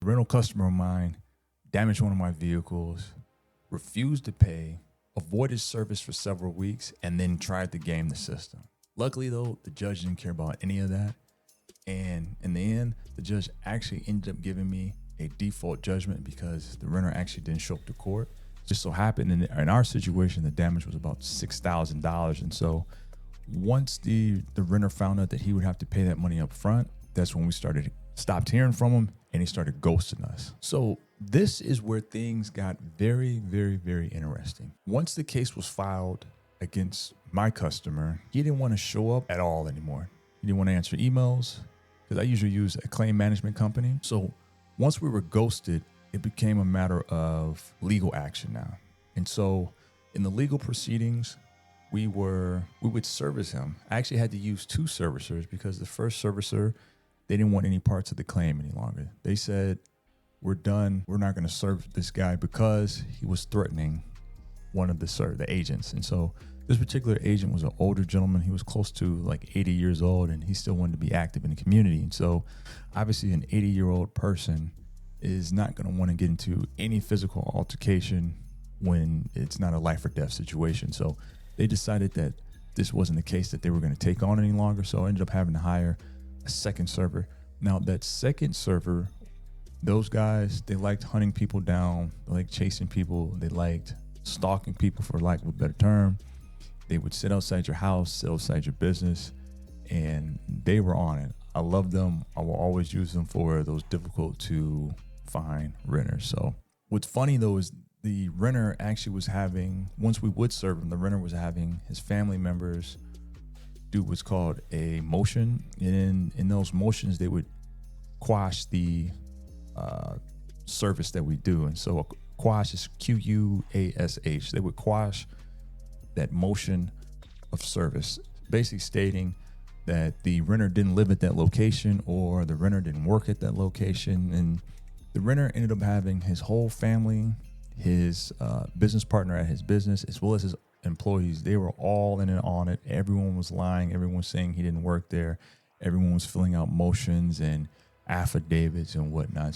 A rental customer of mine damaged one of my vehicles, refused to pay, avoided service for several weeks, and then tried to game the system. Luckily, though, the judge didn't care about any of that. And in the end, the judge actually ended up giving me a default judgment because the renter actually didn't show up to court. Just so happened in our situation, the damage was about $6,000. And so once the renter found out that he would have to pay that money up front, that's when we stopped hearing from him, and he started ghosting us. So this is where things got very, very, very interesting. Once the case was filed against my customer, he didn't want to show up at all anymore. He didn't want to answer emails because I usually use a claim management company. So once we were ghosted, it became a matter of legal action now. And so in the legal proceedings, we would service him. I actually had to use two servicers because the first servicer, they didn't want any parts of the claim any longer. They said, we're done. We're not going to serve this guy because he was threatening one of the agents. And so this particular agent was an older gentleman. He was close to like 80 years old, and he still wanted to be active in the community. And so obviously an 80-year-old person is not going to want to get into any physical altercation when it's not a life or death situation. So they decided that this wasn't the case that they were going to take on any longer. So I ended up having to hire a second server. Now that second server, those guys, they liked hunting people down. They liked chasing people. They liked stalking people, for lack of a better term. They would sit outside your house, sit outside your business, and they were on it. I love them. I will always use them for those difficult to find renters. So what's funny though is the renter actually was having, once we would serve him, the renter was having his family members do what's called a motion. And in those motions, they would quash the service that we do. And so quash is Quash. They would quash that motion of service, basically stating that the renter didn't live at that location or the renter didn't work at that location. And the renter ended up having his whole family, his business partner at his business, as well as his employees. They were all in and on it. Everyone was lying. Everyone was saying he didn't work there. Everyone was filling out motions and affidavits and whatnot.